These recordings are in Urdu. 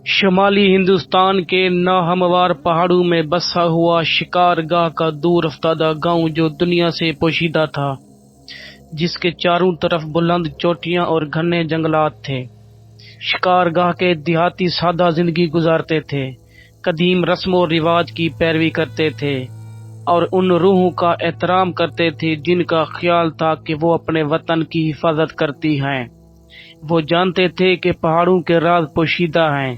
شمالی ہندوستان کے ناہموار پہاڑوں میں بسا ہوا شکار گاہ کا دور افتادہ گاؤں جو دنیا سے پوشیدہ تھا، جس کے چاروں طرف بلند چوٹیاں اور گھنے جنگلات تھے۔ شکار گاہ کے دیہاتی سادہ زندگی گزارتے تھے، قدیم رسم و رواج کی پیروی کرتے تھے اور ان روحوں کا احترام کرتے تھے جن کا خیال تھا کہ وہ اپنے وطن کی حفاظت کرتی ہیں۔ وہ جانتے تھے کہ پہاڑوں کے راز پوشیدہ ہیں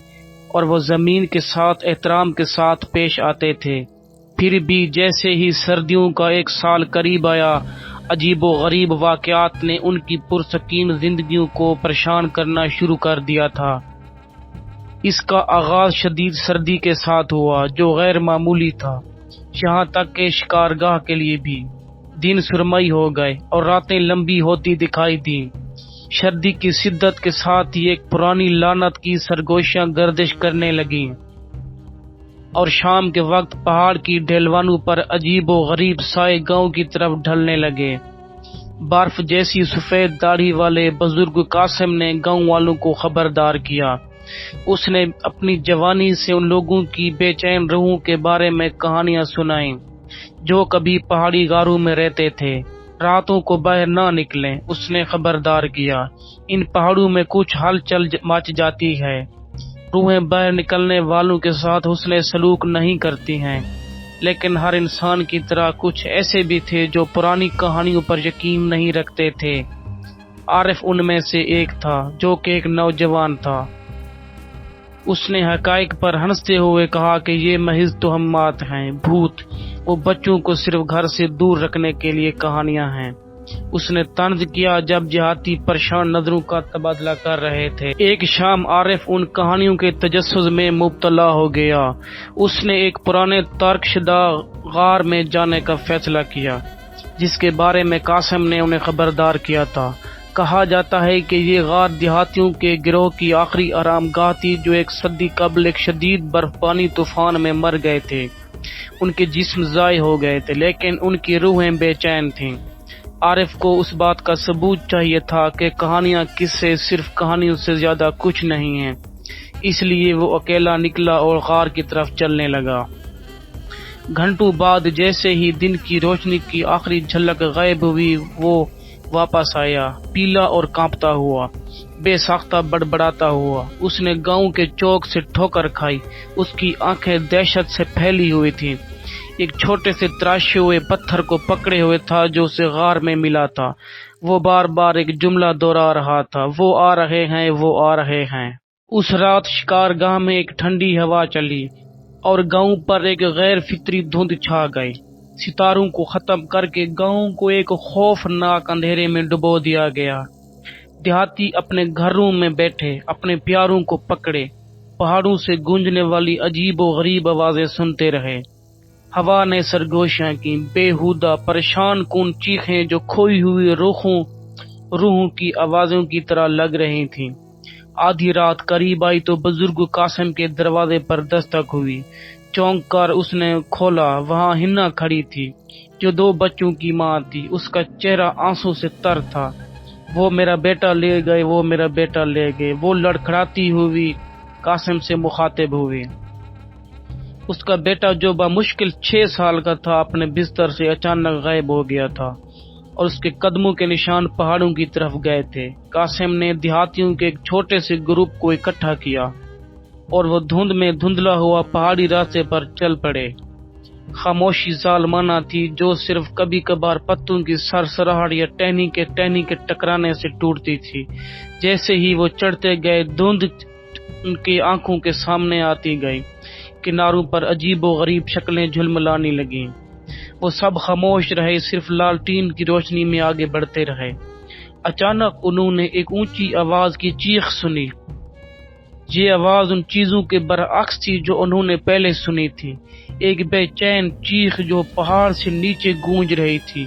اور وہ زمین کے ساتھ احترام کے ساتھ پیش آتے تھے۔ پھر بھی جیسے ہی سردیوں کا ایک سال قریب آیا، عجیب و غریب واقعات نے ان کی پرسکین زندگیوں کو پریشان کرنا شروع کر دیا تھا۔ اس کا آغاز شدید سردی کے ساتھ ہوا جو غیر معمولی تھا، یہاں تک کہ شکارگاہ کے لیے بھی۔ دن سرمئی ہو گئے اور راتیں لمبی ہوتی دکھائی دیں۔ سردی کی شدت کے ساتھ ہی ایک پرانی لعنت کی سرگوشیاں گردش کرنے لگیں اور شام کے وقت پہاڑ کی ڈھلوانوں پر عجیب و غریب سائے گاؤں کی طرف ڈھلنے لگے۔ برف جیسی سفید داڑھی والے بزرگ قاسم نے گاؤں والوں کو خبردار کیا۔ اس نے اپنی جوانی سے ان لوگوں کی بے چین روحوں کے بارے میں کہانیاں سنائیں جو کبھی پہاڑی غاروں میں رہتے تھے۔ راتوں کو باہر نہ نکلیں، اس نے خبردار کیا۔ ان پہاڑوں میں کچھ ہلچل مچ جاتی ہے۔ روحیں باہر نکلنے والوں کے ساتھ حسن سلوک نہیں کرتی ہیں، لیکن ہر انسان کی طرح کچھ ایسے بھی تھے جو پرانی کہانیوں پر یقین نہیں رکھتے تھے۔ عارف ان میں سے ایک تھا، جو کہ ایک نوجوان تھا۔ اس نے حقائق پر ہنستے ہوئے کہا کہ یہ محض توہمات ہیں، بھوت وہ بچوں کو صرف گھر سے دور رکھنے کے لیے کہانیاں ہیں۔ اس نے طنز کیا جب دیہاتی پریشان نظروں کا تبادلہ کر رہے تھے۔ ایک شام عارف ان کہانیوں کے تجسس میں مبتلا ہو گیا۔ اس نے ایک پرانے ترک شدہ غار میں جانے کا فیصلہ کیا جس کے بارے میں قاسم نے انہیں خبردار کیا تھا۔ کہا جاتا ہے کہ یہ غار دیہاتیوں کے گروہ کی آخری آرام گاہ تھی جو ایک صدی قبل ایک شدید برف باری طوفان میں مر گئے تھے۔ ان کے جسم ضائع ہو گئے تھے لیکن ان کی روحیں بے چین تھیں۔ عارف کو اس بات کا ثبوت چاہیے تھا کہ کہانیاں قصے صرف کہانیوں سے زیادہ کچھ نہیں ہیں، اس لیے وہ اکیلا نکلا اور غار کی طرف چلنے لگا۔ گھنٹوں بعد جیسے ہی دن کی روشنی کی آخری جھلک غائب ہوئی، وہ واپس آیا، پیلا اور کانپتا ہوا، بے ساختہ بڑبڑاتا ہوا۔ اس نے گاؤں کے چوک سے ٹھوکر کھائی، اس کی آنکھیں دہشت سے پھیلی ہوئی تھیں۔ ایک چھوٹے سے تراشے ہوئے پتھر کو پکڑے ہوئے تھا جو اسے غار میں ملا تھا۔ وہ بار بار ایک جملہ دہرا رہا تھا، وہ آ رہے ہیں، وہ آ رہے ہیں۔ اس رات شکارگاہ میں ایک ٹھنڈی ہوا چلی اور گاؤں پر ایک غیر فطری دھند چھا گئی۔ ستاروں کو ختم کر کے گاؤں کو ایک خوفناک اندھیرے میں ڈبو دیا گیا۔ دیہاتی اپنے گھروں میں بیٹھے اپنے پیاروں کو پکڑے پہاڑوں سے گونجنے والی عجیب و غریب آوازیں سنتے رہے۔ ہوا نے سرگوشیاں کی، بےہودہ پریشان کن چیخیں جو کھوئی ہوئی روحوں کی آوازوں کی طرح لگ رہی تھیں۔ آدھی رات قریب آئی تو بزرگ قاسم کے دروازے پر دستک ہوئی۔ چونک کر اس نے کھولا، وہاں ہنا کھڑی تھی جو 2 بچوں کی ماں تھی۔ اس کا چہرہ آنسوں سے تر تھا۔ وہ میرا بیٹا لے گئے، وہ میرا بیٹا لے گئے، وہ لڑکھڑاتی ہوئی قاسم سے مخاطب ہوئی۔ اس کا بیٹا جو بمشکل 6 سال کا تھا اپنے بستر سے اچانک غائب ہو گیا تھا اور اس کے قدموں کے نشان پہاڑوں کی طرف گئے تھے۔ قاسم نے دیہاتیوں کے ایک چھوٹے سے گروپ کو اکٹھا کیا اور وہ دھند میں دھندلا ہوا پہاڑی راستے پر چل پڑے۔ خاموشی ظالمانہ تھی جو صرف کبھی کبھار پتوں کی سرسراہٹ یا ٹہنی کے ٹکرانے سے ٹوٹتی تھی۔ جیسے ہی وہ چڑھتے گئے، دھند ان کی آنکھوں کے سامنے آتی گئی، کناروں پر عجیب و غریب شکلیں جھلملانے لگیں۔ وہ سب خاموش رہے، صرف لالٹین کی روشنی میں آگے بڑھتے رہے۔ اچانک انہوں نے ایک اونچی آواز کی چیخ سنی۔ یہ آواز ان چیزوں کے برعکس تھی جو انہوں نے پہلے سنی تھی، ایک بے چین چیخ جو پہاڑ سے نیچے گونج رہی تھی،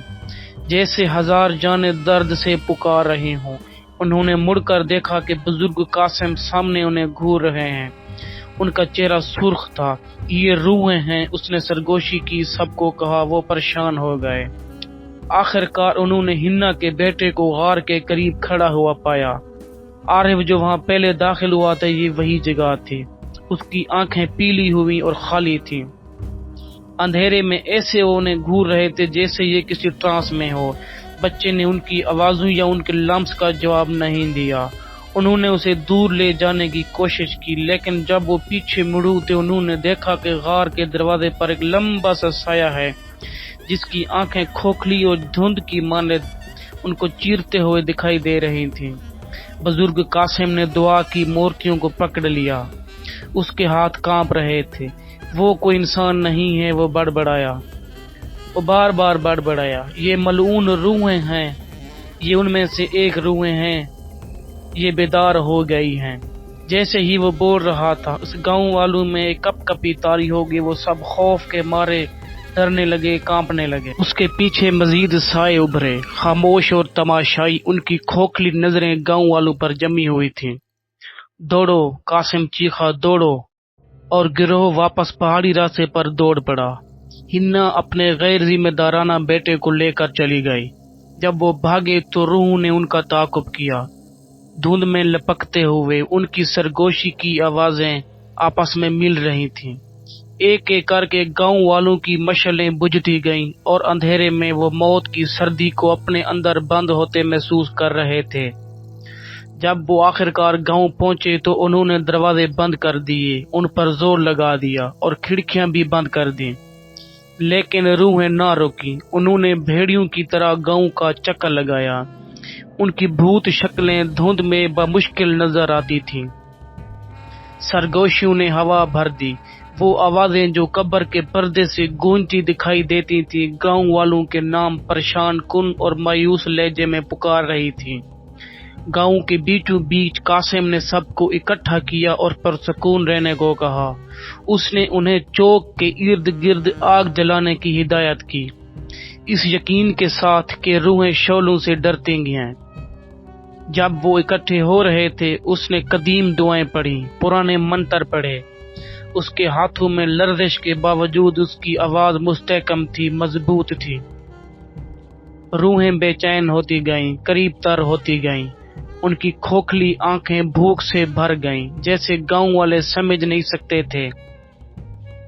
جیسے ہزار جانیں درد سے پکار رہی ہوں۔ انہوں نے مڑ کر دیکھا کہ بزرگ قاسم سامنے انہیں گھور رہے ہیں۔ ان کا چہرہ سرخ تھا۔ یہ روحیں ہیں، اس نے سرگوشی کی، سب کو کہا۔ وہ پریشان ہو گئے۔ آخر کار انہوں نے ہنا کے بیٹے کو غار کے قریب کھڑا ہوا پایا۔ عارف جو وہاں پہلے داخل ہوا تھا، یہ وہی جگہ تھی۔ اس کی آنکھیں پیلی ہوئی اور خالی تھیں۔ اندھیرے میں ایسے ہونے گھور رہے تھے جیسے یہ کسی ٹرانس میں ہو۔ بچے نے ان کی آوازوں یا ان کے لمس کا جواب نہیں دیا۔ انہوں نے اسے دور لے جانے کی کوشش کی، لیکن جب وہ پیچھے مڑے تو انہوں نے دیکھا کہ غار کے دروازے پر ایک لمبا سا سایہ ہے جس کی آنکھیں کھوکھلی اور دھند کی مانند ان کو چیرتے ہوئے دکھائی دے رہی تھیں۔ بزرگ قاسم نے دعا کی مورتیوں کو پکڑ لیا۔ اس کے ہاتھ کانپ رہے تھے۔ وہ کوئی انسان نہیں ہے، وہ بڑبڑایا۔ وہ بار بار بڑبڑایا، یہ ملعون روحیں ہیں، یہ ان میں سے ایک روحیں ہیں، یہ بیدار ہو گئی ہیں۔ جیسے ہی وہ بول رہا تھا اس گاؤں والوں میں ایک کپ کپی طاری ہوگی۔ وہ سب خوف کے مارے ڈرنے لگے، کانپنے لگے۔ اس کے پیچھے مزید سائے ابھرے، خاموش اور تماشائی۔ ان کی کھوکھلی نظریں گاؤں والوں پر جمی ہوئی تھیں۔ دوڑو، قاسم چیخا، دوڑو، اور گروہ واپس پہاڑی راستے پر دوڑ پڑا۔ ہنا اپنے غیر ذمہ دارانہ بیٹے کو لے کر چلی گئی۔ جب وہ بھاگے تو روح نے ان کا تعاقب کیا۔ دھند میں لپکتے ہوئے ان کی سرگوشی کی آوازیں آپس میں مل رہی تھیں۔ ایک ایک کر کے گاؤں والوں کی مشعلیں بجھتی گئیں اور اندھیرے میں وہ موت کی سردی کو اپنے اندر بند ہوتے محسوس کر رہے تھے۔ جب وہ آخرکار گاؤں پہنچے تو انہوں نے دروازے بند کر دیے، ان پر زور لگا دیا اور کھڑکیاں بھی بند کر دیں، لیکن روحیں نہ رکی۔ انہوں نے بھیڑیوں کی طرح گاؤں کا چکر لگایا۔ ان کی بھوت شکلیں دھند میں بمشکل نظر آتی تھیں۔ سرگوشیوں نے ہوا بھر دی۔ وہ آوازیں جو قبر کے پردے سے گونجتی دکھائی دیتی تھیں گاؤں والوں کے نام پریشان کن اور مایوس لہجے میں پکار رہی تھیں۔ گاؤں کے بیچوں بیچ قاسم نے سب کو اکٹھا کیا اور پرسکون رہنے کو کہا۔ اس نے انہیں چوک کے ارد گرد آگ جلانے کی ہدایت کی، اس یقین کے ساتھ کہ روحیں شعلوں سے ڈرتی ہیں۔ جب وہ اکٹھے ہو رہے تھے اس نے قدیم دعائیں پڑھی، پرانے منتر پڑھے۔ اس کے ہاتھوں میں لرزش کے باوجود اس کی آواز مستحکم تھی، مضبوط تھی۔ روحیں بے چین ہوتی گئیں، قریب تر ہوتی گئیں۔ ان کی کھوکھلی آنکھیں بھوک سے بھر گئیں، جیسے گاؤں والے سمجھ نہیں سکتے تھے۔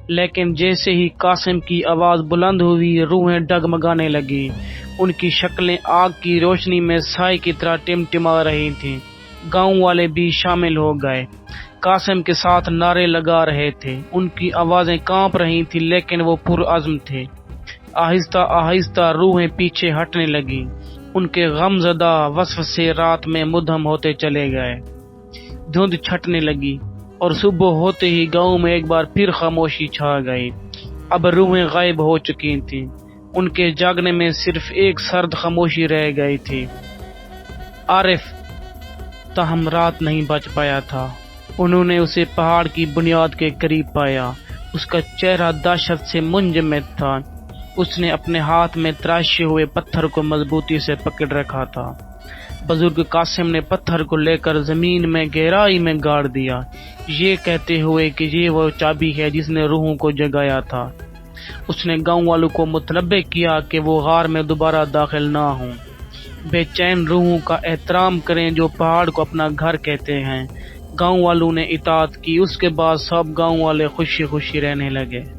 لیکن جیسے ہی قاسم کی آواز بلند ہوئی روحیں ڈگمگانے لگیں۔ ان کی شکلیں آگ کی روشنی میں سائے کی طرح ٹمٹما رہی تھیں۔ گاؤں والے بھی شامل ہو گئے، قاسم کے ساتھ نعرے لگا رہے تھے۔ ان کی آوازیں کانپ رہی تھیں لیکن وہ پرعزم تھے۔ آہستہ آہستہ روحیں پیچھے ہٹنے لگیں، ان کے غم زدہ وسوسے رات میں مدھم ہوتے چلے گئے۔ دھند چھٹنے لگی اور صبح ہوتے ہی گاؤں میں ایک بار پھر خاموشی چھا گئی۔ اب روحیں غائب ہو چکی تھیں، ان کے جاگنے میں صرف ایک سرد خاموشی رہ گئی تھی۔ عارف تاہم رات نہیں بچ پایا تھا۔ انہوں نے اسے پہاڑ کی بنیاد کے قریب پایا۔ اس کا چہرہ دہشت سے منجمد تھا۔ اس نے اپنے ہاتھ میں تراشے ہوئے پتھر کو مضبوطی سے پکڑ رکھا تھا۔ بزرگ قاسم نے پتھر کو لے کر زمین میں گہرائی میں گاڑ دیا، یہ کہتے ہوئے کہ یہ وہ چابی ہے جس نے روحوں کو جگایا تھا۔ اس نے گاؤں والوں کو متنبہ کیا کہ وہ غار میں دوبارہ داخل نہ ہوں، بے چین روحوں کا احترام کریں جو پہاڑ کو اپنا گھر کہتے ہیں۔ گاؤں والوں نے اطاعت کی۔ اس کے بعد سب گاؤں والے خوشی خوشی رہنے لگے۔